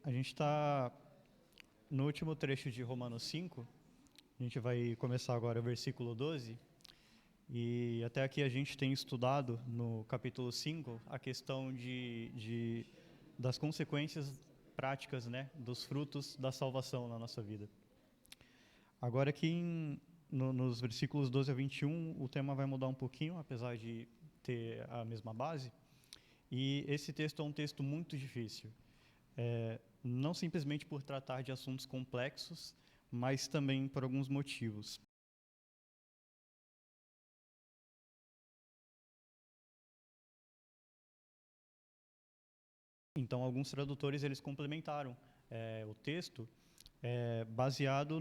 A gente está no último trecho de Romanos 5, a gente vai começar agora o versículo 12, e até aqui a gente tem estudado no capítulo 5 a questão das consequências práticas, né, dos frutos da salvação na nossa vida. Agora aqui nos versículos 12 a 21, o tema vai mudar um pouquinho, apesar de ter a mesma base, e esse texto é um texto muito difícil. Não simplesmente por tratar de assuntos complexos, mas também por alguns motivos. Então, alguns tradutores eles complementaram o texto baseado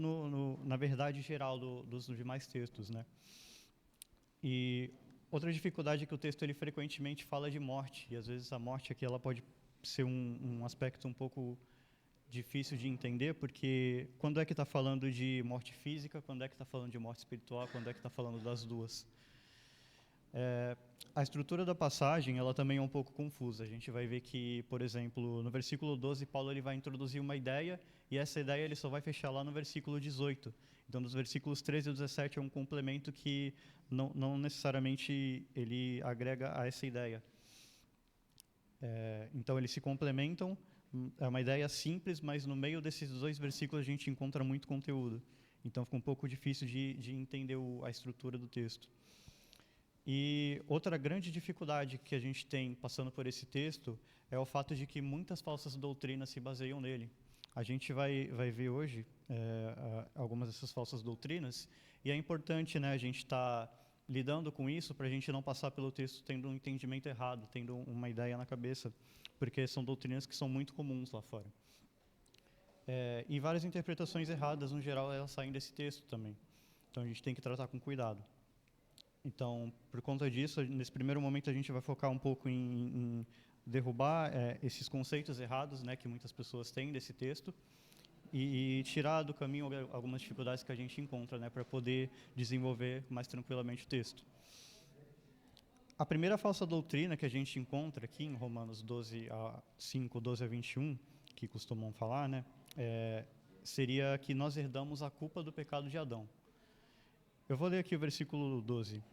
na verdade geral dos demais textos, né? E outra dificuldade é que o texto ele frequentemente fala de morte, e às vezes a morte aqui ela pode ser um aspecto um pouco difícil de entender, porque quando é que está falando de morte física, quando é que está falando de morte espiritual, quando é que está falando das duas? A estrutura da passagem ela também é um pouco confusa. A gente vai ver que, por exemplo, no versículo 12, Paulo ele vai introduzir uma ideia, e essa ideia ele só vai fechar lá no versículo 18. Então, dos versículos 13 e 17 é um complemento que não necessariamente ele agrega a essa ideia. Então, eles se complementam. É uma ideia simples, mas no meio desses dois versículos a gente encontra muito conteúdo. Então, fica um pouco difícil de entender a estrutura do texto. E outra grande dificuldade que a gente tem passando por esse texto é o fato de que muitas falsas doutrinas se baseiam nele. A gente vai ver hoje algumas dessas falsas doutrinas, e é importante, né, a gente estar lidando com isso para a gente não passar pelo texto tendo um entendimento errado, tendo uma ideia na cabeça, porque são doutrinas que são muito comuns lá fora. E várias interpretações erradas, no geral, elas saem desse texto também. Então a gente tem que tratar com cuidado. Então, por conta disso, nesse primeiro momento a gente vai focar um pouco em derrubar esses conceitos errados, né, que muitas pessoas têm desse texto, e tirar do caminho algumas dificuldades que a gente encontra, né, para poder desenvolver mais tranquilamente o texto. A primeira falsa doutrina que a gente encontra aqui em Romanos 5, 12 a 21, que costumam falar, né, seria que nós herdamos a culpa do pecado de Adão. Eu vou ler aqui o versículo 12.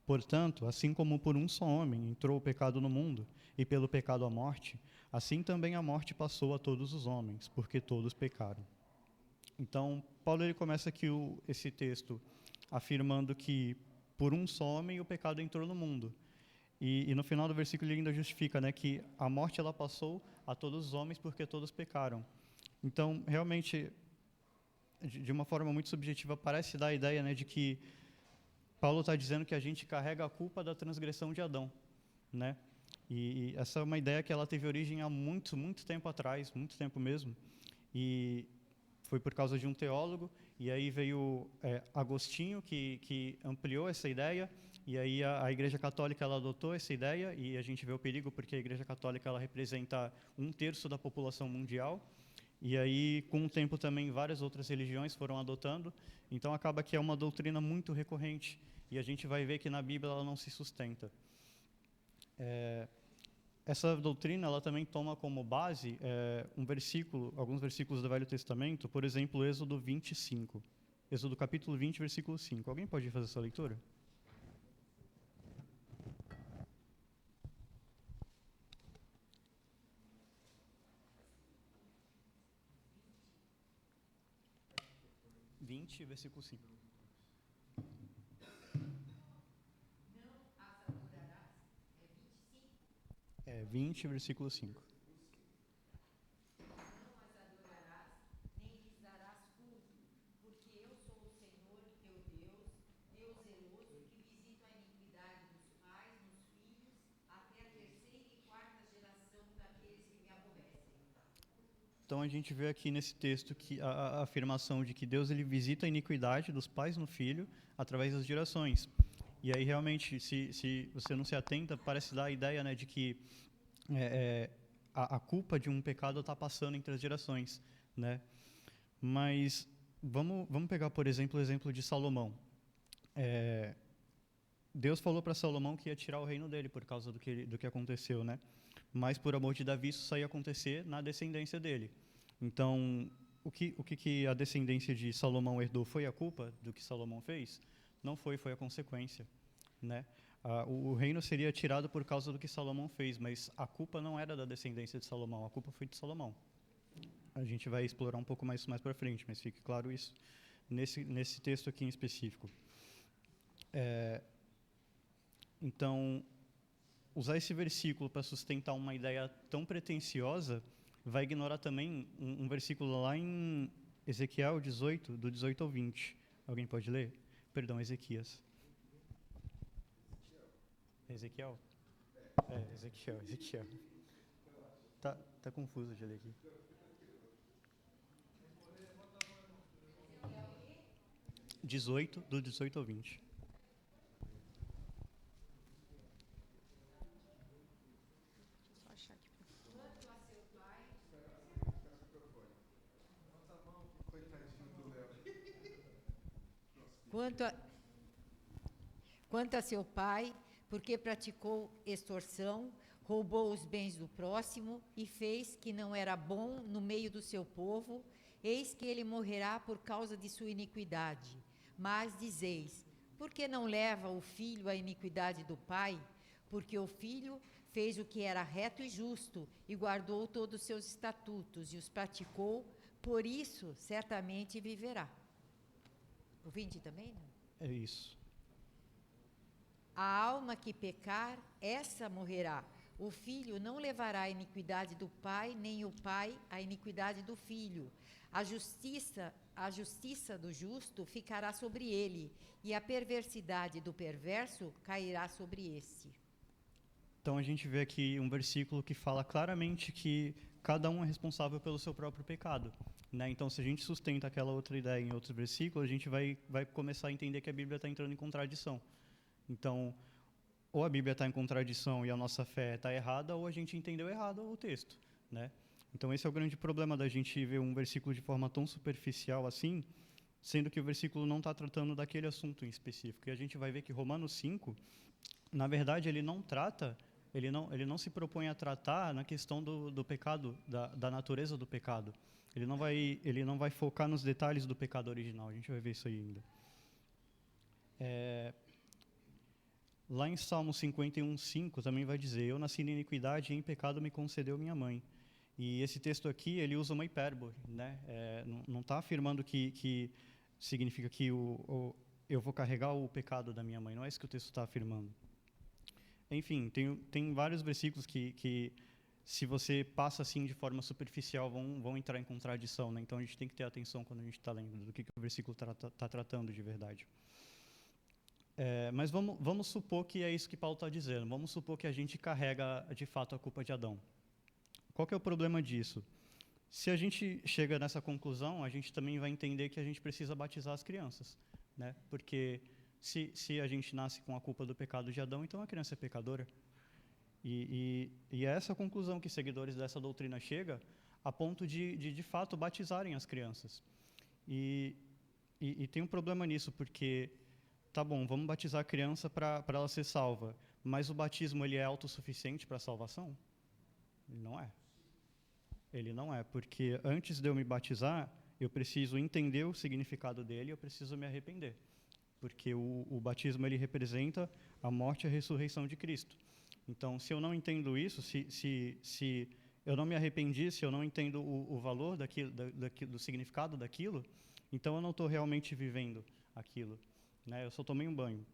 Portanto, assim como por um só homem entrou o pecado no mundo, e pelo pecado a morte, assim também a morte passou a todos os homens, porque todos pecaram. Então, Paulo ele começa aqui esse texto afirmando que por um só homem o pecado entrou no mundo. E no final do versículo ele ainda justifica, né, que a morte ela passou a todos os homens porque todos pecaram. Então, realmente, de uma forma muito subjetiva, parece dar a ideia, né, de que Paulo está dizendo que a gente carrega a culpa da transgressão de Adão, né? E essa é uma ideia que ela teve origem há muito, muito tempo atrás, muito tempo mesmo. E foi por causa de um teólogo, e aí veio Agostinho, que ampliou essa ideia, e aí a Igreja Católica ela adotou essa ideia, e a gente vê o perigo porque a Igreja Católica ela representa 1/3 da população mundial, e aí, com o tempo também, várias outras religiões foram adotando, então acaba que é uma doutrina muito recorrente, e a gente vai ver que na Bíblia ela não se sustenta. Essa doutrina ela também toma como base alguns versículos do Velho Testamento, por exemplo, Êxodo 25. Êxodo capítulo 20, versículo 5. Alguém pode fazer essa leitura? Versículo 5. 20, versículo 5. Então a gente vê aqui nesse texto que a afirmação de que Deus ele visita a iniquidade dos pais no filho através das gerações. E aí realmente, se você não se atenta, parece dar a ideia, né, de que a culpa de um pecado está passando entre as gerações, né? Mas vamos pegar, por exemplo, o exemplo de Salomão. Deus falou para Salomão que ia tirar o reino dele por causa do que aconteceu, né? mas por amor de Davi isso só ia acontecer na descendência dele. Então, o que a descendência de Salomão herdou foi a culpa do que Salomão fez? Não foi, foi a consequência, né? O reino seria tirado por causa do que Salomão fez, mas a culpa não era da descendência de Salomão, a culpa foi de Salomão. A gente vai explorar um pouco mais para frente, mas fique claro isso nesse texto aqui em específico. Então, usar esse versículo para sustentar uma ideia tão pretensiosa vai ignorar também um versículo lá em Ezequiel 18, do 18 ao 20. Alguém pode ler? Perdão, Ezequias. Ezequiel? Ezequiel. Tá confuso de ler aqui. Do 18 ao 20. Quanto a seu pai, porque praticou extorsão, roubou os bens do próximo e fez que não era bom no meio do seu povo, eis que ele morrerá por causa de sua iniquidade. Mas dizeis, por que não leva o filho a iniquidade do pai? Porque o filho fez o que era reto e justo e guardou todos os seus estatutos e os praticou, por isso certamente viverá. O 20 também, não? É isso. A alma que pecar, essa morrerá. O filho não levará a iniquidade do pai, nem o pai a iniquidade do filho. A justiça do justo ficará sobre ele, e a perversidade do perverso cairá sobre esse. Então a gente vê aqui um versículo que fala claramente que cada um é responsável pelo seu próprio pecado, né? Então, se a gente sustenta aquela outra ideia em outros versículos, a gente vai começar a entender que a Bíblia está entrando em contradição. Então, ou a Bíblia está em contradição e a nossa fé está errada, ou a gente entendeu errado o texto, né? Então, esse é o grande problema da gente ver um versículo de forma tão superficial assim, sendo que o versículo não está tratando daquele assunto em específico. E a gente vai ver que Romanos 5, na verdade, ele não se propõe a tratar na questão do pecado, da natureza do pecado. Ele não vai focar nos detalhes do pecado original. A gente vai ver isso aí ainda. Lá em Salmo 51:5 também vai dizer: eu nasci na iniquidade e em pecado me concedeu minha mãe. E esse texto aqui, ele usa uma hipérbole, né? Não está afirmando que significa que eu vou carregar o pecado da minha mãe. Não é isso que o texto está afirmando. Enfim, tem vários versículos que se você passa assim de forma superficial, vão entrar em contradição, né? Então, a gente tem que ter atenção quando a gente está lendo do que o versículo está tratando de verdade. Mas vamos supor que é isso que Paulo está dizendo. Vamos supor que a gente carrega, de fato, a culpa de Adão. Qual que é o problema disso? Se a gente chega nessa conclusão, a gente também vai entender que a gente precisa batizar as crianças, né? Porque se a gente nasce com a culpa do pecado de Adão, então a criança é pecadora. E é essa conclusão que seguidores dessa doutrina chegam, a ponto de fato, batizarem as crianças. E tem um problema nisso, porque, tá bom, vamos batizar a criança para ela ser salva, mas o batismo ele é autossuficiente para a salvação? Ele não é. Ele não é, porque antes de eu me batizar, eu preciso entender o significado dele, eu preciso me arrepender. Porque o batismo ele representa a morte e a ressurreição de Cristo. Então, se eu não entendo isso, se eu não me arrependi, se eu não entendo o valor do significado daquilo, então eu não estou realmente vivendo aquilo, né? Eu só tomei um banho.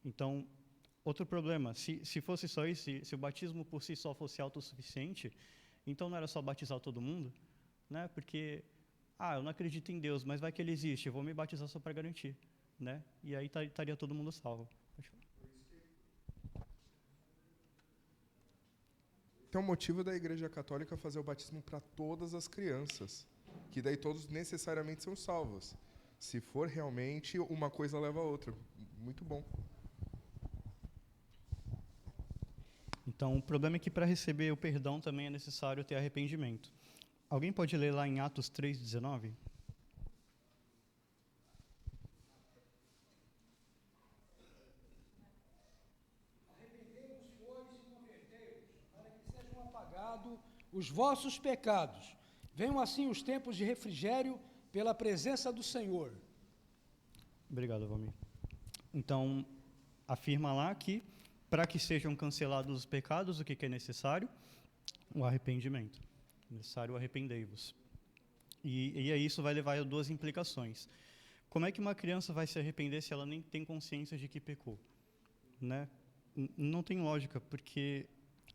Então, outro problema, se fosse só isso, se o batismo por si só fosse autossuficiente, então não era só batizar todo mundo, né? Porque, eu não acredito em Deus, mas vai que ele existe, eu vou me batizar só para garantir, né? E aí estaria todo mundo salvo. Então, o motivo da Igreja Católica fazer o batismo para todas as crianças, que daí todos necessariamente são salvos. Se for realmente, uma coisa leva a outra. Muito bom. Então, o problema é que para receber o perdão também é necessário ter arrependimento. Alguém pode ler lá em Atos 3:19? Arrependemos, apagado os vossos pecados. Venham assim os tempos de refrigério pela presença do Senhor. Obrigado, Valmir. Então, afirma lá que, para que sejam cancelados os pecados, o que é necessário? O arrependimento. Necessário arrependei-vos. E aí isso vai levar a duas implicações. Como é que uma criança vai se arrepender se ela nem tem consciência de que pecou? Né? Não tem lógica, porque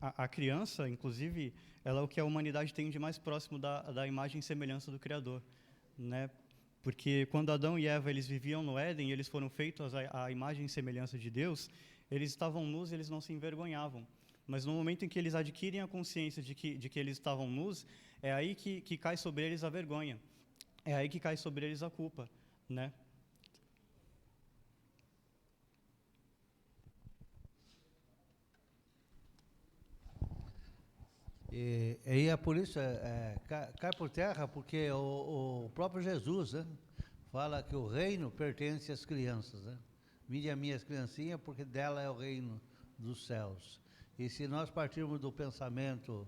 a criança, inclusive, ela é o que a humanidade tem de mais próximo da imagem e semelhança do Criador. Né? Porque quando Adão e Eva eles viviam no Éden, eles foram feitos à imagem e semelhança de Deus, eles estavam nus e eles não se envergonhavam. Mas no momento em que eles adquirem a consciência de que eles estavam nus, é aí que cai sobre eles a vergonha. É aí que cai sobre eles a culpa. Né? E é por isso, cai por terra, porque o próprio Jesus, né, fala que o reino pertence às crianças. Né? Vinde a minhas criancinhas, porque dela é o reino dos céus. E se nós partirmos do pensamento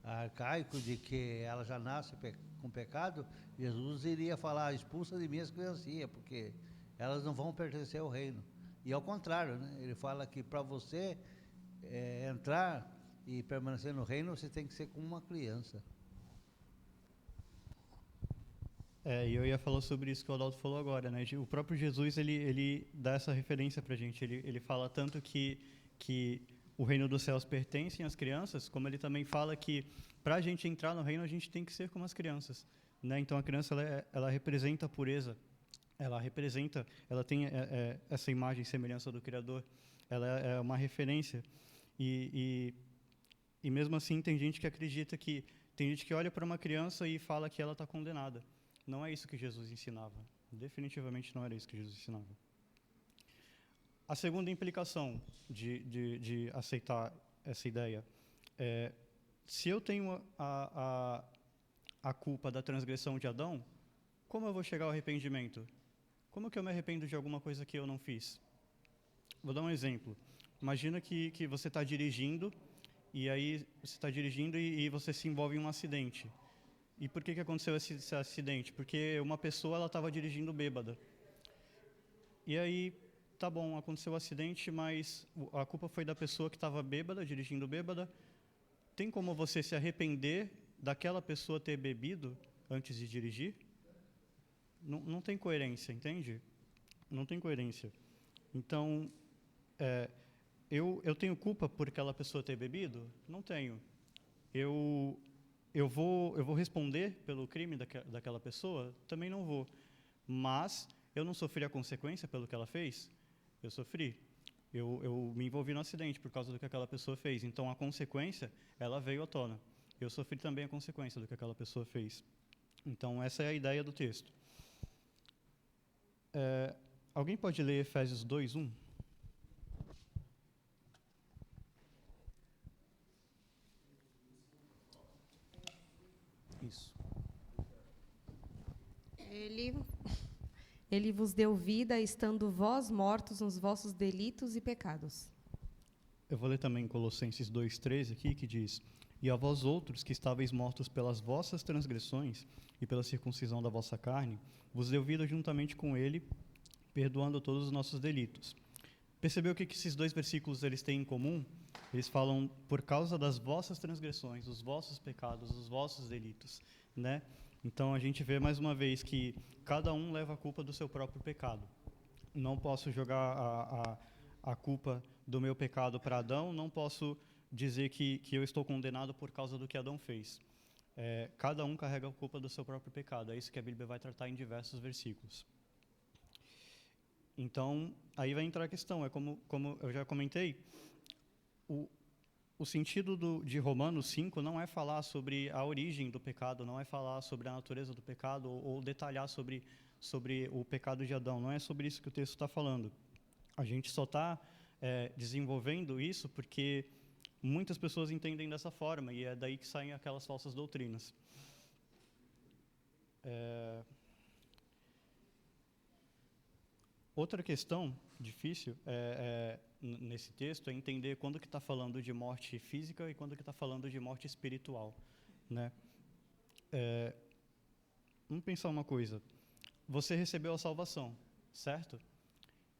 arcaico de que ela já nasce com pecado, Jesus iria falar, expulsa de minhas criancinhas, porque elas não vão pertencer ao reino. E ao contrário, né, ele fala que para você entrar e permanecer no reino, você tem que ser como uma criança. E eu ia falar sobre isso que o Adalto falou agora, né? O próprio Jesus, ele dá essa referência para a gente. Ele fala tanto que o reino dos céus pertence às crianças, como ele também fala que para a gente entrar no reino, a gente tem que ser como as crianças. Né? Então, a criança, ela representa a pureza. Ela tem essa imagem e semelhança do Criador. Ela é uma referência. E mesmo assim, tem gente que acredita que... Tem gente que olha para uma criança e fala que ela está condenada. Não é isso que Jesus ensinava. Definitivamente não era isso que Jesus ensinava. A segunda implicação de aceitar essa ideia é... Se eu tenho a culpa da transgressão de Adão, como eu vou chegar ao arrependimento? Como que eu me arrependo de alguma coisa que eu não fiz? Vou dar um exemplo. Imagina que você está dirigindo, e aí você está dirigindo e você se envolve em um acidente. E por que aconteceu esse acidente? Porque uma pessoa estava dirigindo bêbada. E aí, tá bom, aconteceu o acidente, mas a culpa foi da pessoa que estava bêbada, dirigindo bêbada. Tem como você se arrepender daquela pessoa ter bebido antes de dirigir? Não tem coerência, entende? Não tem coerência. Então, eu tenho culpa por aquela pessoa ter bebido? Não tenho. Eu vou responder pelo crime daquela pessoa? Também não vou. Mas eu não sofri a consequência pelo que ela fez? Eu sofri. Eu me envolvi no acidente por causa do que aquela pessoa fez. Então, a consequência, ela veio à tona. Eu sofri também a consequência do que aquela pessoa fez. Então, essa é a ideia do texto. Alguém pode ler Efésios 2:1? Isso. Ele vos deu vida, estando vós mortos nos vossos delitos e pecados. Eu vou ler também Colossenses 2:13 aqui, que diz: E a vós outros que estáveis mortos pelas vossas transgressões e pela circuncisão da vossa carne, vos deu vida juntamente com ele, perdoando todos os nossos delitos. Percebeu o que esses dois versículos eles têm em comum? Eles falam por causa das vossas transgressões, os vossos pecados, os vossos delitos, né? Então a gente vê mais uma vez que cada um leva a culpa do seu próprio pecado. Não posso jogar a culpa do meu pecado para Adão, não posso dizer que eu estou condenado por causa do que Adão fez. Cada um carrega a culpa do seu próprio pecado. É isso que a Bíblia vai tratar em diversos versículos. Então, aí vai entrar a questão, como eu já comentei, o sentido de Romanos 5 não é falar sobre a origem do pecado, não é falar sobre a natureza do pecado ou detalhar sobre o pecado de Adão, não é sobre isso que o texto está falando. A gente só está desenvolvendo isso porque muitas pessoas entendem dessa forma e é daí que saem aquelas falsas doutrinas. Outra questão difícil nesse texto é entender quando que está falando de morte física e quando que está falando de morte espiritual, né? Vamos pensar uma coisa. Você recebeu a salvação, certo?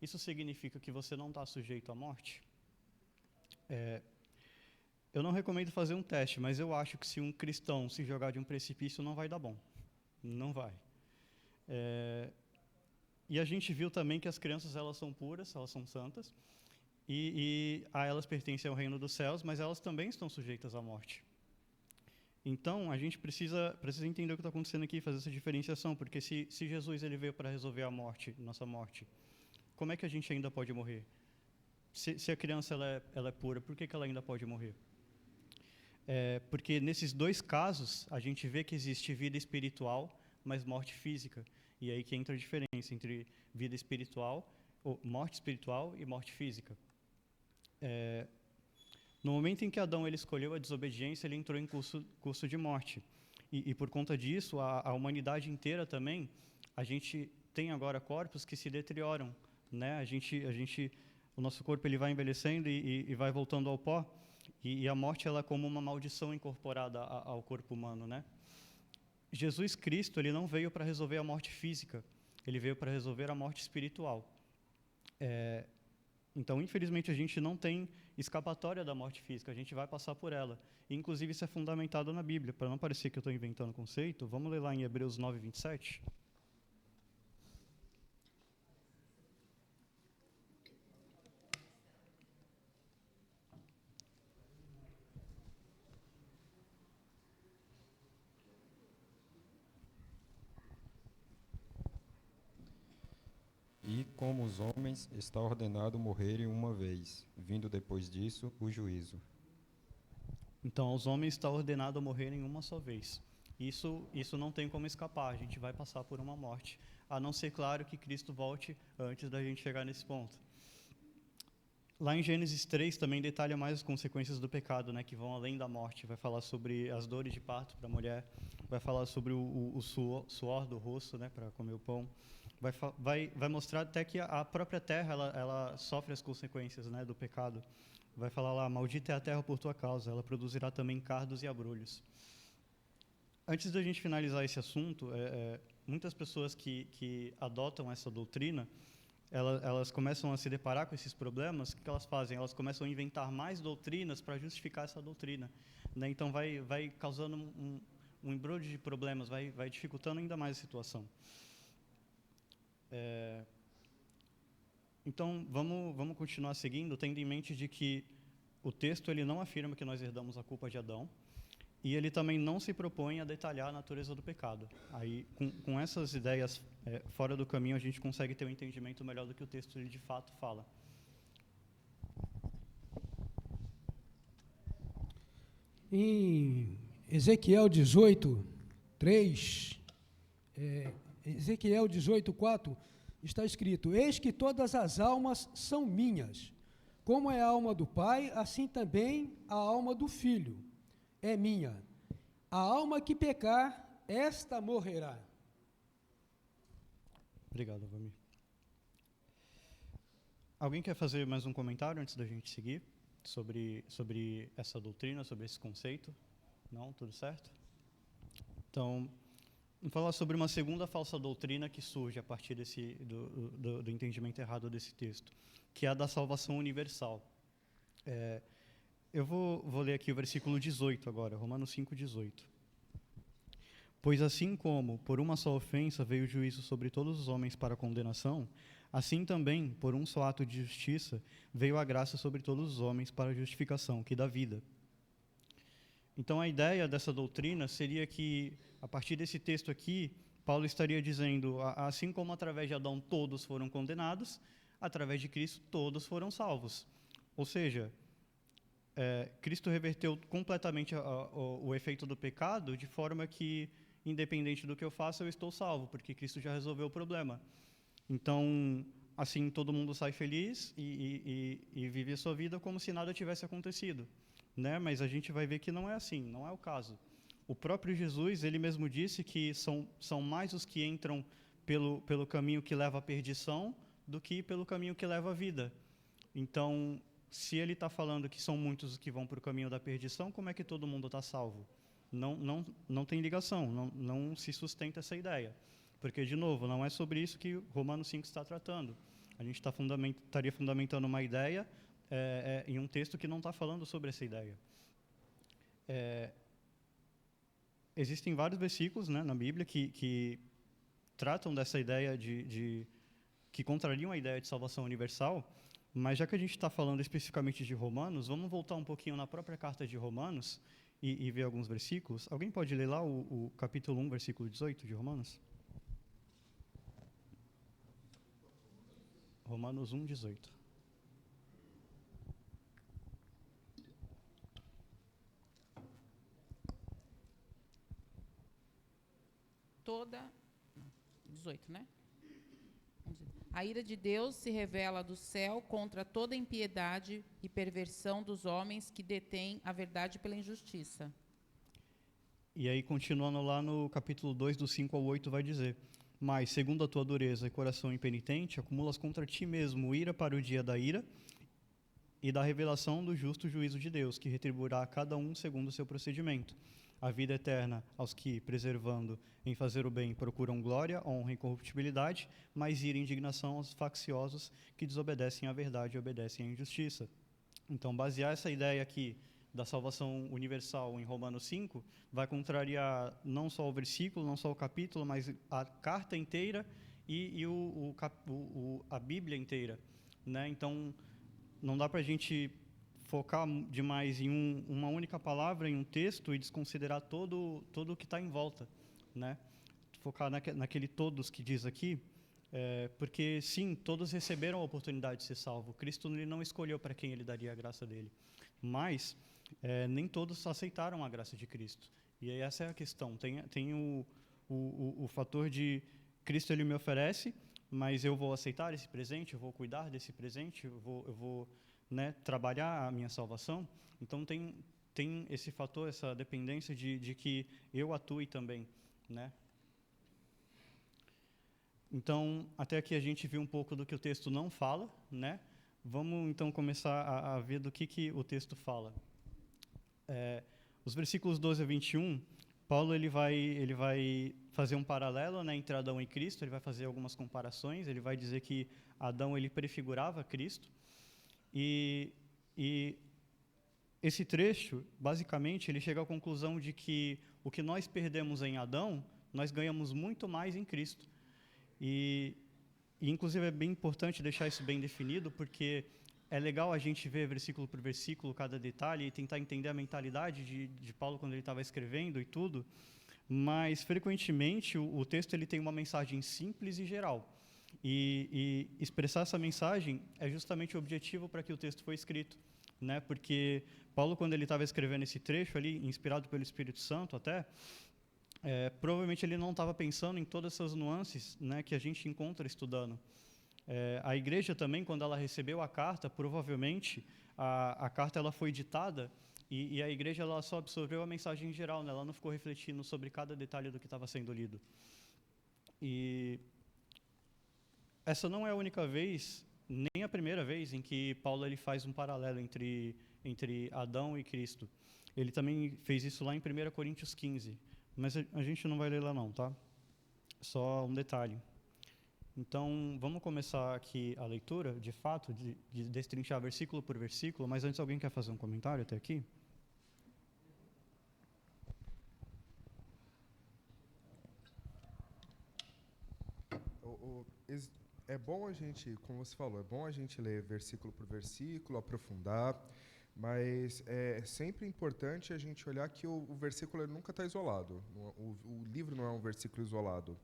Isso significa que você não está sujeito à morte? Eu não recomendo fazer um teste, mas eu acho que se um cristão se jogar de um precipício, não vai dar bom. Não vai. E a gente viu também que as crianças, elas são puras, elas são santas, e a elas pertencem ao reino dos céus, mas elas também estão sujeitas à morte. Então, a gente precisa entender o que está acontecendo aqui, fazer essa diferenciação, porque se Jesus ele veio para resolver a morte, nossa morte, como é que a gente ainda pode morrer? Se a criança ela é pura, por que ela ainda pode morrer? Porque nesses dois casos, a gente vê que existe vida espiritual, mas morte física. E aí que entra a diferença entre vida espiritual, ou morte espiritual e morte física. No momento em que Adão ele escolheu a desobediência, ele entrou em curso de morte. E por conta disso, a humanidade inteira também, a gente tem agora corpos que se deterioram, né? O nosso corpo ele vai envelhecendo e vai voltando ao pó. E a morte ela é como uma maldição incorporada ao corpo humano, né? Jesus Cristo ele não veio para resolver a morte física, ele veio para resolver a morte espiritual. Então, infelizmente, a gente não tem escapatória da morte física, a gente vai passar por ela. E, inclusive, isso é fundamentado na Bíblia. Para não parecer que eu estou inventando conceito, vamos ler lá em Hebreus 9, 27. E como os homens, está ordenado morrerem uma vez, vindo depois disso o juízo. Então, aos homens está ordenado morrerem uma só vez. Isso não tem como escapar, a gente vai passar por uma morte. A não ser, claro, que Cristo volte antes da gente chegar nesse ponto. Lá em Gênesis 3 também detalha mais as consequências do pecado, né, que vão além da morte. Vai falar sobre as dores de parto para a mulher, vai falar sobre o suor do rosto, né, para comer o pão. Vai mostrar até que a própria terra ela sofre as consequências, né, do pecado. Vai falar lá, maldita é a terra por tua causa, ela produzirá também cardos e abrolhos. Antes da gente finalizar esse assunto, muitas pessoas que adotam essa doutrina, elas começam a se deparar com esses problemas. O que elas fazem? Elas começam a inventar mais doutrinas para justificar essa doutrina, né? Então vai causando um embrulho de problemas, vai dificultando ainda mais a situação. Então, vamos continuar seguindo, tendo em mente de que o texto ele não afirma que nós herdamos a culpa de Adão, e ele também não se propõe a detalhar a natureza do pecado. Aí, com essas ideias fora do caminho, a gente consegue ter um entendimento melhor do que o texto ele de fato fala. Em Ezequiel 18, 3, Ezequiel 18, 4, está escrito: eis que todas as almas são minhas, como é a alma do Pai, assim também a alma do Filho é minha. A alma que pecar, esta morrerá. Obrigado, Vamir. Alguém quer fazer mais um comentário antes da gente seguir sobre essa doutrina, sobre esse conceito? Não? Tudo certo? Então, vamos falar sobre uma segunda falsa doutrina que surge a partir do entendimento errado desse texto, que é a da salvação universal. Eu vou ler aqui o versículo 18 agora, Romanos 5, 18. Pois assim como por uma só ofensa veio o juízo sobre todos os homens para condenação, assim também, por um só ato de justiça, veio a graça sobre todos os homens para a justificação, que dá vida. Então, a ideia dessa doutrina seria que, a partir desse texto aqui, Paulo estaria dizendo, assim como através de Adão todos foram condenados, através de Cristo todos foram salvos. Ou seja, Cristo reverteu completamente o efeito do pecado, de forma que, independente do que eu faça, eu estou salvo, porque Cristo já resolveu o problema. Então, assim, todo mundo sai feliz e vive a sua vida como se nada tivesse acontecido, né? Mas a gente vai ver que não é assim, não é o caso. O próprio Jesus, ele mesmo disse que são mais os que entram pelo caminho que leva à perdição do que pelo caminho que leva à vida. Então, se ele está falando que são muitos os que vão para o caminho da perdição, como é que todo mundo está salvo? Não tem ligação, não se sustenta essa ideia. Porque, de novo, não é sobre isso que Romanos 5 está tratando. A gente estaria fundamentando uma ideia em um texto que não está falando sobre essa ideia. Existem vários versículos, né, na Bíblia que tratam dessa ideia que contrariam a ideia de salvação universal, mas já que a gente está falando especificamente de Romanos, vamos voltar um pouquinho na própria carta de Romanos e ver alguns versículos. Alguém pode ler lá o capítulo 1, versículo 18 de Romanos? Romanos 1, 18. Toda... 18, né? A ira de Deus se revela do céu contra toda impiedade e perversão dos homens que detêm a verdade pela injustiça. E aí, continuando lá no capítulo 2, do 5 ao 8, vai dizer: mas, segundo a tua dureza e coração impenitente, acumulas contra ti mesmo ira para o dia da ira e da revelação do justo juízo de Deus, que retribuirá a cada um segundo o seu procedimento. A vida eterna aos que, preservando em fazer o bem, procuram glória, honra e incorruptibilidade, mas ira e indignação aos facciosos que desobedecem à verdade e obedecem à injustiça. Então, basear essa ideia aqui da salvação universal em Romanos 5 vai contrariar não só o versículo, não só o capítulo, mas a carta inteira e a Bíblia inteira, né? Então, não dá para a gente focar demais em uma única palavra, em um texto, e desconsiderar todo o que está em volta, né? Focar naquele todos que diz aqui, porque, sim, todos receberam a oportunidade de ser salvo. Cristo ele não escolheu para quem ele daria a graça dele, mas nem todos aceitaram a graça de Cristo. E aí essa é a questão. Tem o fator de Cristo ele me oferece, mas eu vou aceitar esse presente, eu vou cuidar desse presente, eu vou né, trabalhar a minha salvação. Então tem esse fator, essa dependência de que eu atue também, né? Então, até aqui a gente viu um pouco do que o texto não fala, né? Vamos então começar a ver do que o texto fala. Os versículos 12 a 21, Paulo ele vai fazer um paralelo, né, entre Adão e Cristo. Ele vai fazer algumas comparações. Ele vai dizer que Adão ele prefigurava Cristo. E esse trecho, basicamente, ele chega à conclusão de que o que nós perdemos em Adão, nós ganhamos muito mais em Cristo. E inclusive, é bem importante deixar isso bem definido, porque é legal a gente ver versículo por versículo cada detalhe e tentar entender a mentalidade de Paulo quando ele estava escrevendo e tudo, mas, frequentemente, o texto ele tem uma mensagem simples e geral. E expressar essa mensagem é justamente o objetivo para que o texto foi escrito, né? Porque Paulo, quando ele estava escrevendo esse trecho ali, inspirado pelo Espírito Santo até, provavelmente ele não estava pensando em todas essas nuances, né, que a gente encontra estudando. A igreja também, quando ela recebeu a carta, provavelmente a carta ela foi ditada e a igreja ela só absorveu a mensagem em geral, né? Ela não ficou refletindo sobre cada detalhe do que estava sendo lido. E essa não é a única vez, nem a primeira vez, em que Paulo ele faz um paralelo entre Adão e Cristo. Ele também fez isso lá em 1 Coríntios 15, mas a gente não vai ler lá não, tá? Só um detalhe. Então, vamos começar aqui a leitura, de fato, de destrinchar versículo por versículo, mas antes alguém quer fazer um comentário até aqui? É bom a gente, como você falou, é bom a gente ler versículo por versículo, aprofundar, mas é sempre importante a gente olhar que o versículo ele nunca está isolado. O livro não é um versículo isolado.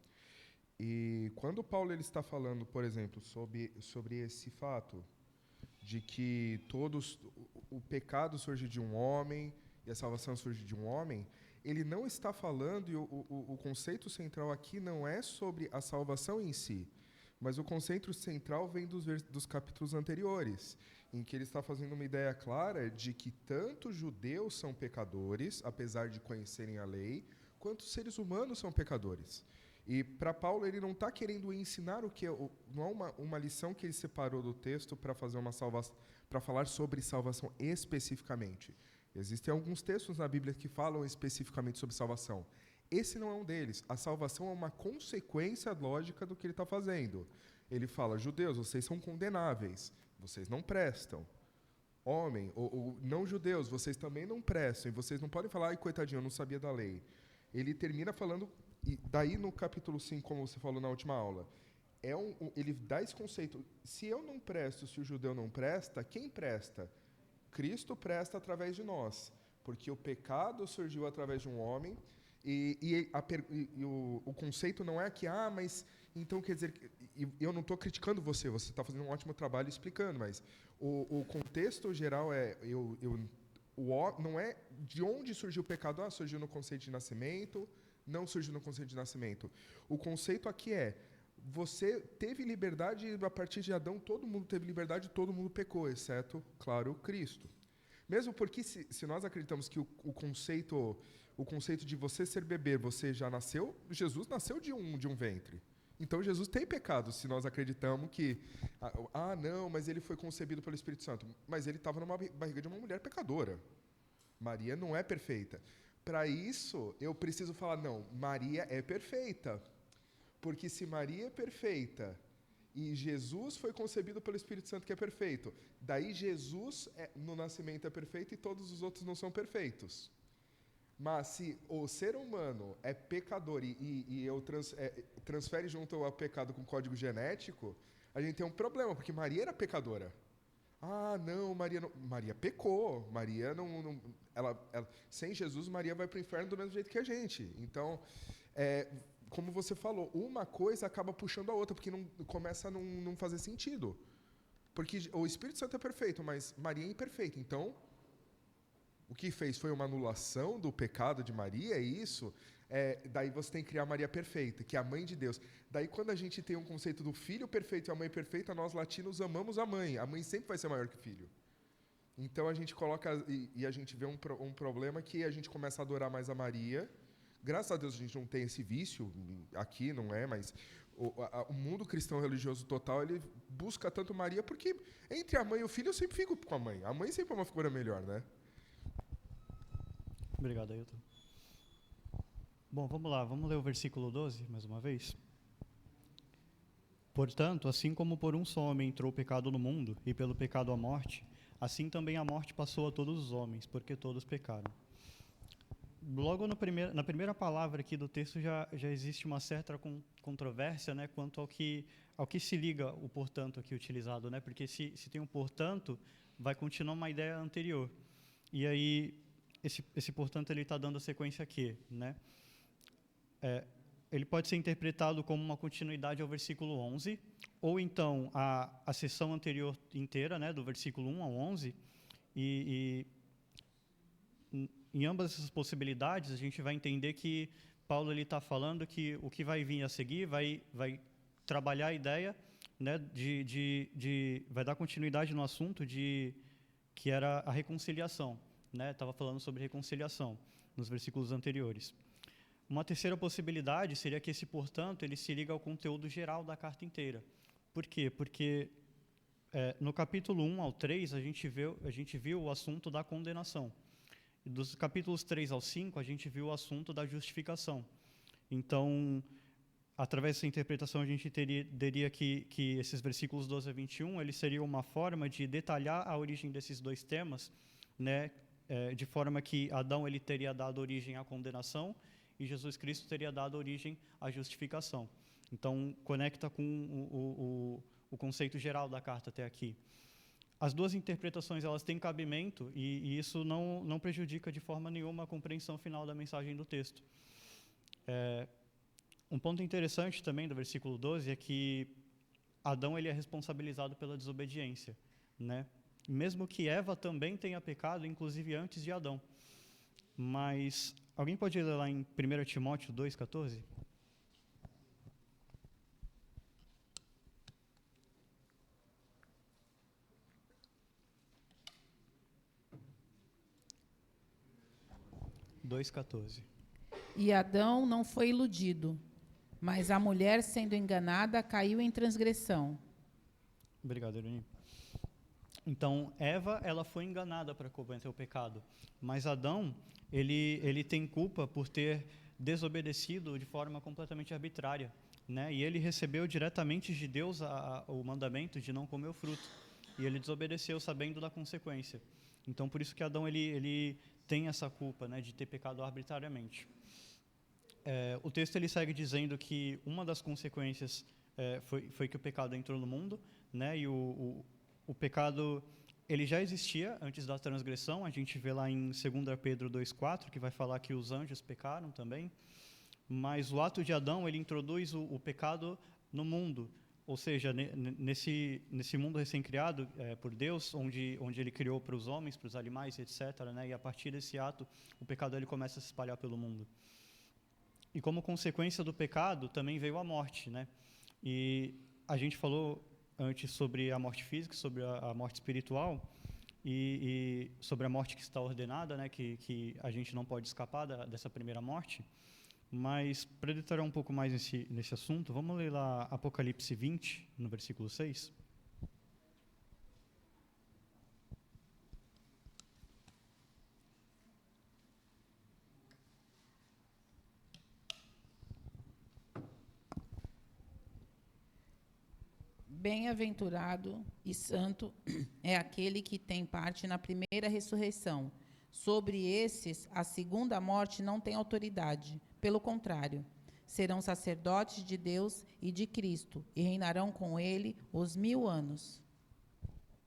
E quando Paulo ele está falando, por exemplo, sobre esse fato de que o pecado surge de um homem e a salvação surge de um homem, ele não está falando, e o conceito central aqui não é sobre a salvação em si, mas o conceito central vem dos capítulos anteriores, em que ele está fazendo uma ideia clara de que tanto judeus são pecadores, apesar de conhecerem a lei, quanto seres humanos são pecadores. E para Paulo, ele não está querendo ensinar o que não é uma lição que ele separou do texto para fazer uma salvação, para falar sobre salvação especificamente. Existem alguns textos na Bíblia que falam especificamente sobre salvação. Esse não é um deles. A salvação é uma consequência lógica do que ele está fazendo. Ele fala: judeus, vocês são condenáveis, vocês não prestam. Homem, ou não judeus, vocês também não prestam, e vocês não podem falar: ai, coitadinho, eu não sabia da lei. Ele termina falando, e daí no capítulo 5, como você falou na última aula, ele dá esse conceito: se eu não presto, se o judeu não presta, quem presta? Cristo presta através de nós, porque o pecado surgiu através de um homem, e o conceito não é que, mas então quer dizer, eu não estou criticando você está fazendo um ótimo trabalho explicando, mas o contexto geral não é de onde surgiu o pecado, surgiu no conceito de nascimento, não surgiu no conceito de nascimento. O conceito aqui é: você teve liberdade, a partir de Adão todo mundo teve liberdade, todo mundo pecou, exceto, claro, Cristo. Mesmo porque, se nós acreditamos que o conceito de você ser bebê, você já nasceu, Jesus nasceu de um ventre. Então, Jesus tem pecado, se nós acreditamos que, não, mas ele foi concebido pelo Espírito Santo. Mas ele estava numa barriga de uma mulher pecadora. Maria não é perfeita. Para isso, eu preciso falar: não, Maria é perfeita. Porque se Maria é perfeita e Jesus foi concebido pelo Espírito Santo, que é perfeito, daí Jesus no nascimento é perfeito e todos os outros não são perfeitos. Mas se o ser humano é pecador e transfere junto ao pecado com código genético, a gente tem um problema, porque Maria era pecadora. Não, Maria pecou. Maria sem Jesus, Maria vai para o inferno do mesmo jeito que a gente. Então, como você falou, uma coisa acaba puxando a outra, porque começa a não fazer sentido. Porque o Espírito Santo é perfeito, mas Maria é imperfeita. Então, o que fez foi uma anulação do pecado de Maria, é isso? Daí você tem que criar Maria perfeita, que é a mãe de Deus. Daí, quando a gente tem um conceito do filho perfeito e a mãe perfeita, nós latinos amamos a mãe. A mãe sempre vai ser maior que o filho. Então, a gente coloca, e a gente vê um problema que a gente começa a adorar mais a Maria. Graças a Deus a gente não tem esse vício aqui, não é? Mas o mundo cristão religioso total, ele busca tanto Maria, porque entre a mãe e o filho eu sempre fico com a mãe. A mãe sempre é uma figura melhor, né? Obrigado, Ailton. Bom, vamos lá, vamos ler o versículo 12, mais uma vez. Portanto, assim como por um só homem entrou o pecado no mundo, e pelo pecado a morte, assim também a morte passou a todos os homens, porque todos pecaram. Logo na primeira palavra aqui do texto já existe uma certa controvérsia, né, quanto ao que se liga o portanto aqui utilizado, né, porque se tem um portanto, vai continuar uma ideia anterior. E aí, esse portanto, ele está dando a sequência aqui, né? Ele pode ser interpretado como uma continuidade ao versículo 11, ou então a seção anterior inteira, né, do versículo 1 ao 11, em ambas essas possibilidades, a gente vai entender que Paulo está falando que o que vai vir a seguir vai trabalhar a ideia, né, vai dar continuidade no assunto que era a reconciliação. Estava falando sobre reconciliação nos versículos anteriores. Uma terceira possibilidade seria que esse, portanto, ele se liga ao conteúdo geral da carta inteira. Por quê? Porque no capítulo 1 ao 3, a gente viu o assunto da condenação. E dos capítulos 3 ao 5, a gente viu o assunto da justificação. Então, através dessa interpretação, a gente teria que esses versículos 12 a 21, eles seriam uma forma de detalhar a origem desses dois temas, né, de forma que Adão ele teria dado origem à condenação e Jesus Cristo teria dado origem à justificação. Então, conecta com o conceito geral da carta até aqui. As duas interpretações elas têm cabimento e isso não prejudica de forma nenhuma a compreensão final da mensagem do texto. Um ponto interessante também do versículo 12 é que Adão ele é responsabilizado pela desobediência, né? Mesmo que Eva também tenha pecado, inclusive antes de Adão. Mas alguém pode ler lá em 1 Timóteo 2,14? E Adão não foi iludido, Mas a mulher, sendo enganada, caiu em transgressão. Obrigado, Irene. Então, Eva, ela foi enganada para cometer o pecado. Mas Adão, ele tem culpa por ter desobedecido de forma completamente arbitrária, né? E ele recebeu diretamente de Deus o mandamento de não comer o fruto. E ele desobedeceu sabendo da consequência. Então, por isso que Adão ele tem essa culpa, né, de ter pecado arbitrariamente. O texto ele segue dizendo que uma das consequências foi que o pecado entrou no mundo, né? E o pecado ele já existia antes da transgressão. A gente vê lá em 2 Pedro 2,4, que vai falar que os anjos pecaram também. Mas o ato de Adão, ele introduz o pecado no mundo. Ou seja, nesse mundo recém-criado por Deus, onde ele criou para os homens, para os animais, etc., né? E a partir desse ato, o pecado ele começa a se espalhar pelo mundo. E como consequência do pecado, também veio a morte, né? E a gente falou antes sobre a morte física, sobre a morte espiritual e sobre a morte que está ordenada, né? Que a gente não pode escapar dessa primeira morte. Mas, para detalhar um pouco mais nesse assunto, vamos ler lá Apocalipse 20, no versículo 6. Bem-aventurado e santo é aquele que tem parte na primeira ressurreição. Sobre esses, a segunda morte não tem autoridade. Pelo contrário, serão sacerdotes de Deus e de Cristo, e reinarão com ele os 1000 anos.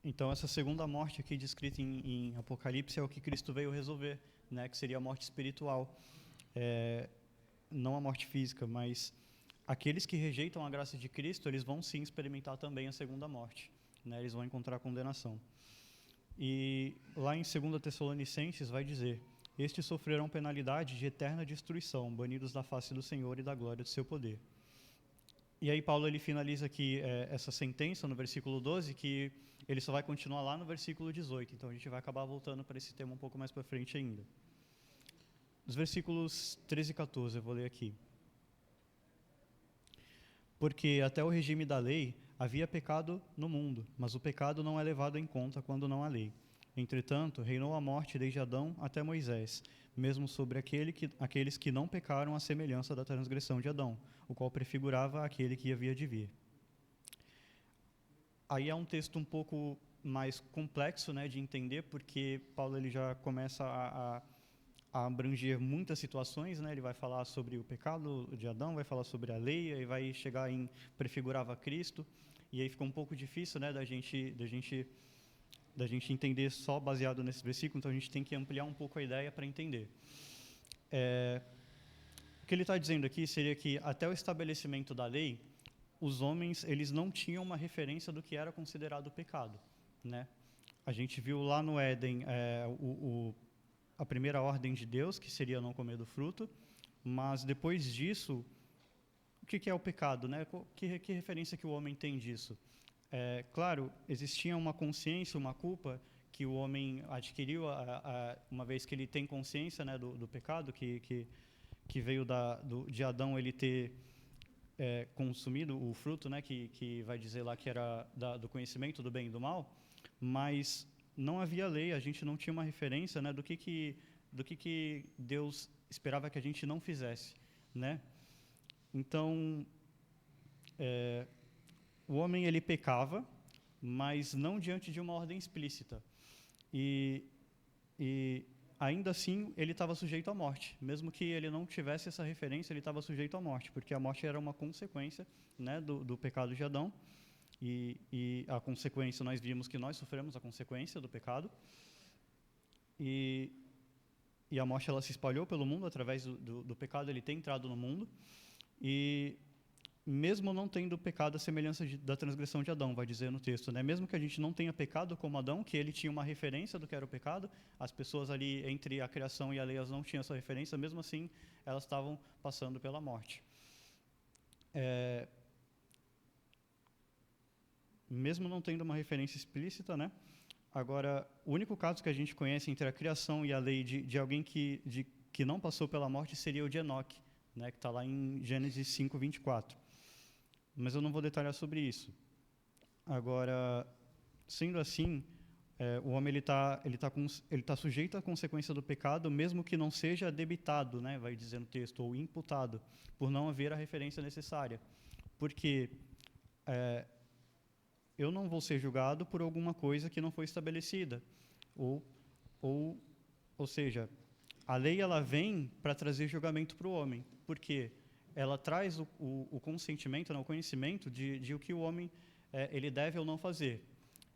Então, essa segunda morte aqui descrita em Apocalipse é o que Cristo veio resolver, né? Que seria a morte espiritual. Não a morte física, mas aqueles que rejeitam a graça de Cristo, eles vão sim experimentar também a segunda morte, né? Eles vão encontrar condenação. E lá em 2 Tessalonicenses vai dizer: estes sofrerão penalidade de eterna destruição, banidos da face do Senhor e da glória do seu poder. E aí Paulo ele finaliza aqui essa sentença no versículo 12, que ele só vai continuar lá no versículo 18. Então a gente vai acabar voltando para esse tema um pouco mais para frente ainda. Dos versículos 13 e 14, eu vou ler aqui. Porque até o regime da lei havia pecado no mundo, mas o pecado não é levado em conta quando não há lei. Entretanto, reinou a morte desde Adão até Moisés, mesmo sobre aqueles que não pecaram à semelhança da transgressão de Adão, o qual prefigurava aquele que havia de vir. Aí é um texto um pouco mais complexo, né, de entender, porque Paulo ele já começa a abranger muitas situações, né? Ele vai falar sobre o pecado de Adão, vai falar sobre a lei, e vai chegar em prefigurava Cristo, e aí fica um pouco difícil, né, da gente entender só baseado nesse versículo. Então a gente tem que ampliar um pouco a ideia para entender. O que ele está dizendo aqui seria que até o estabelecimento da lei, os homens eles não tinham uma referência do que era considerado pecado, né? A gente viu lá no Éden a primeira ordem de Deus, que seria não comer do fruto, mas depois disso, o que é o pecado, né? Que referência que o homem tem disso? Claro, existia uma consciência, uma culpa que o homem adquiriu uma vez que ele tem consciência, né, do pecado que veio de Adão ele ter consumido o fruto, né, que vai dizer lá que era do conhecimento do bem e do mal, mas não havia lei, a gente não tinha uma referência, né, do que Deus esperava que a gente não fizesse, né? Então, o homem ele pecava, mas não diante de uma ordem explícita. E ainda assim ele estava sujeito à morte. Mesmo que ele não tivesse essa referência, ele estava sujeito à morte, porque a morte era uma consequência, né, do pecado de Adão. E a consequência, nós vimos que nós sofremos a consequência do pecado. E a morte ela se espalhou pelo mundo através do pecado, ele tem entrado no mundo. E mesmo não tendo pecado a semelhança da transgressão de Adão, vai dizer no texto, né? Mesmo que a gente não tenha pecado como Adão, que ele tinha uma referência do que era o pecado, as pessoas ali entre a criação e a lei elas não tinham essa referência, mesmo assim elas estavam passando pela morte. Mesmo não tendo uma referência explícita, né? Agora, o único caso que a gente conhece entre a criação e a lei de alguém que não passou pela morte seria o de Enoque, né, que está lá em Gênesis 5, 24. Mas eu não vou detalhar sobre isso. Agora, sendo assim, o homem ele tá sujeito à consequência do pecado, mesmo que não seja debitado, né, vai dizer no texto, ou imputado, por não haver a referência necessária. Porque eu não vou ser julgado por alguma coisa que não foi estabelecida. Ou seja, a lei ela vem para trazer julgamento para o homem. Por quê? Ela traz o consentimento, o conhecimento de o que o homem ele deve ou não fazer.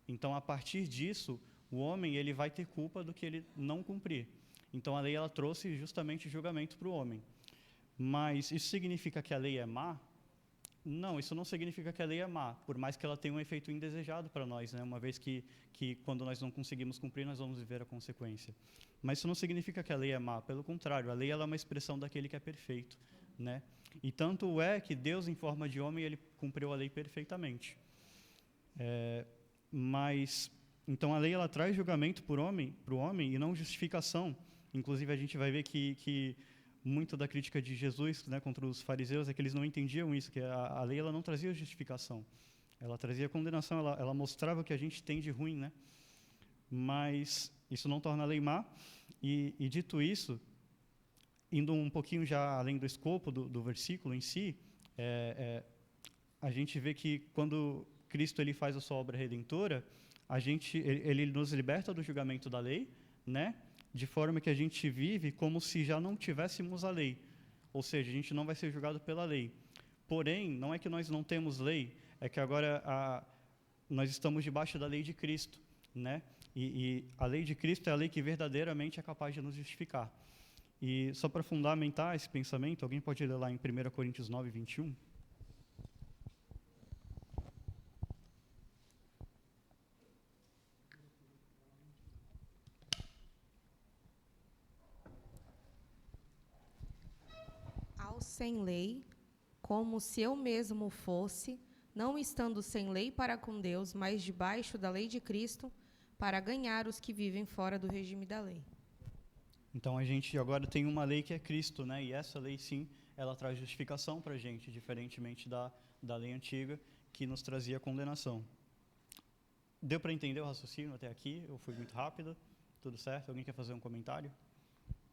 Então, a partir disso, o homem ele vai ter culpa do que ele não cumprir. Então, a lei ela trouxe justamente julgamento para o homem. Mas isso significa que a lei é má? Não, isso não significa que a lei é má, por mais que ela tenha um efeito indesejado para nós, né? Uma vez que quando nós não conseguimos cumprir, nós vamos viver a consequência. Mas isso não significa que a lei é má, pelo contrário, a lei ela é uma expressão daquele que é perfeito, né? E tanto é que Deus, em forma de homem, ele cumpriu a lei perfeitamente. Mas, então, a lei ela traz julgamento para o homem e não justificação. Inclusive, a gente vai ver que muito da crítica de Jesus, né, contra os fariseus é que eles não entendiam isso, que a lei ela não trazia justificação, ela trazia condenação, ela mostrava o que a gente tem de ruim, né? Mas isso não torna a lei má. E dito isso, indo um pouquinho já além do escopo do versículo em si, a gente vê que quando Cristo ele faz a sua obra redentora, ele nos liberta do julgamento da lei, né? De forma que a gente vive como se já não tivéssemos a lei. Ou seja, a gente não vai ser julgado pela lei. Porém, não é que nós não temos lei, é que agora nós estamos debaixo da lei de Cristo, né? E a lei de Cristo é a lei que verdadeiramente é capaz de nos justificar. E só para fundamentar esse pensamento, alguém pode ler lá em 1 Coríntios 9, 21? Sem lei, como se eu mesmo fosse, não estando sem lei para com Deus, mas debaixo da lei de Cristo, para ganhar os que vivem fora do regime da lei. Então, a gente agora tem uma lei que é Cristo, né? E essa lei, sim, ela traz justificação para a gente, diferentemente da lei antiga, que nos trazia condenação. Deu para entender o raciocínio até aqui? Eu fui muito rápido? Tudo certo? Alguém quer fazer um comentário?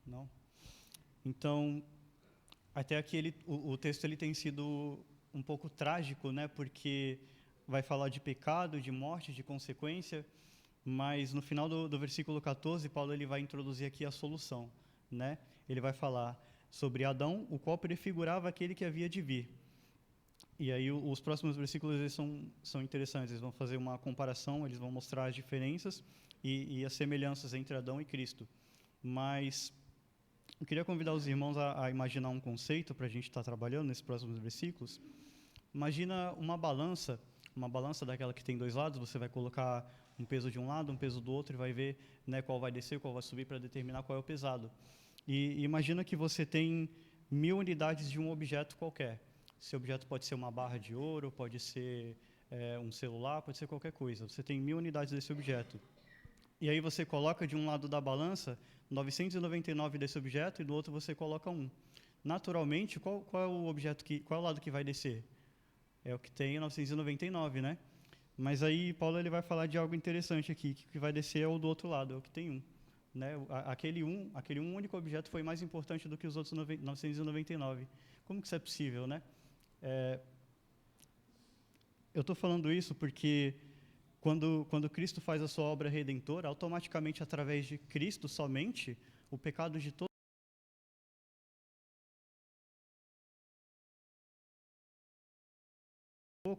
Não? Então, até aqui o texto ele tem sido um pouco trágico, né? Porque vai falar de pecado, de morte, de consequência, mas no final do versículo 14, Paulo ele vai introduzir aqui a solução, né? Ele vai falar sobre Adão, o qual prefigurava aquele que havia de vir. E aí os próximos versículos eles são interessantes, eles vão fazer uma comparação, eles vão mostrar as diferenças e as semelhanças entre Adão e Cristo. Mas eu queria convidar os irmãos a imaginar um conceito para a gente estar trabalhando nesses próximos versículos. Imagina uma balança daquela que tem dois lados, você vai colocar um peso de um lado, um peso do outro e vai ver, né, qual vai descer, qual vai subir para determinar qual é o pesado. E imagina que você tem 1000 unidades de um objeto qualquer. Esse objeto pode ser uma barra de ouro, pode ser um celular, pode ser qualquer coisa. Você tem 1000 unidades desse objeto. E aí você coloca de um lado da balança 999 desse objeto e do outro você coloca 1. Naturalmente, qual é o objeto qual é o lado que vai descer? É o que tem 999, né? Mas aí Paulo ele vai falar de algo interessante aqui, que vai descer é o do outro lado, é o que tem 1. Né? Aquele um único objeto foi mais importante do que os outros 999. Como que isso é possível, né? Eu estou falando isso porque quando Cristo faz a sua obra redentora, automaticamente, através de Cristo somente, o pecado de todos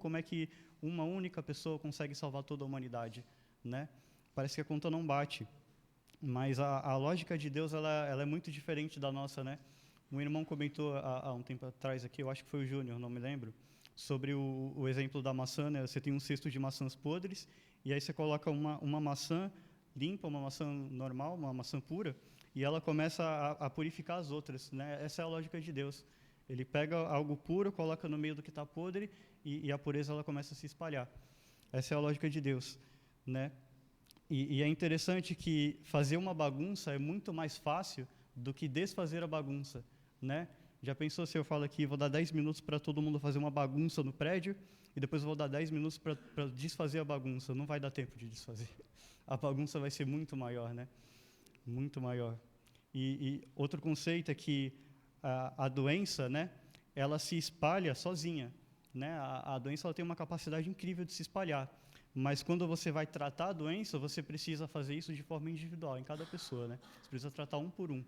como é que uma única pessoa consegue salvar toda a humanidade, né? Parece que a conta não bate, mas a lógica de Deus ela é muito diferente da nossa, né? Um irmão comentou há um tempo atrás aqui, eu acho que foi o Júnior, não me lembro, sobre o exemplo da maçã, né? Você tem um cesto de maçãs podres e aí você coloca uma maçã limpa, uma maçã normal, uma maçã pura, e ela começa a purificar as outras, né? Essa é a lógica de Deus. Ele pega algo puro, coloca no meio do que está podre e a pureza ela começa a se espalhar. Essa é a lógica de Deus, né? E é interessante que fazer uma bagunça é muito mais fácil do que desfazer a bagunça, né? Já pensou se eu falo aqui, vou dar 10 minutos para todo mundo fazer uma bagunça no prédio e depois eu vou dar 10 minutos para desfazer a bagunça? Não vai dar tempo de desfazer. A bagunça vai ser muito maior, né? Muito maior. E outro conceito é que a doença, né, ela se espalha sozinha, né? A doença ela tem uma capacidade incrível de se espalhar, mas quando você vai tratar a doença, você precisa fazer isso de forma individual, em cada pessoa, né? Você precisa tratar um por um.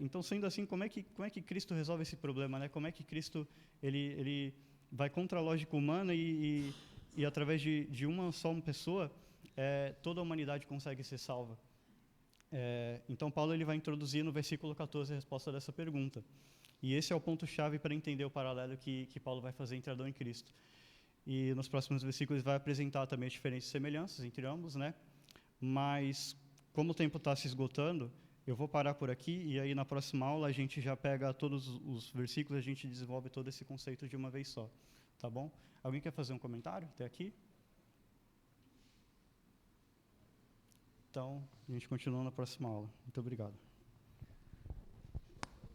Então, sendo assim, como é que Cristo resolve esse problema, né? Como é que Cristo ele vai contra a lógica humana e através de uma só pessoa, toda a humanidade consegue ser salva? Então, Paulo ele vai introduzir no versículo 14 a resposta dessa pergunta. E esse é o ponto-chave para entender o paralelo que Paulo vai fazer entre Adão e Cristo. E nos próximos versículos ele vai apresentar também as diferentes semelhanças entre ambos, né? Mas, como o tempo está se esgotando, eu vou parar por aqui e aí na próxima aula a gente já pega todos os versículos e a gente desenvolve todo esse conceito de uma vez só, tá bom? Alguém quer fazer um comentário até aqui? Então, a gente continua na próxima aula. Muito obrigado.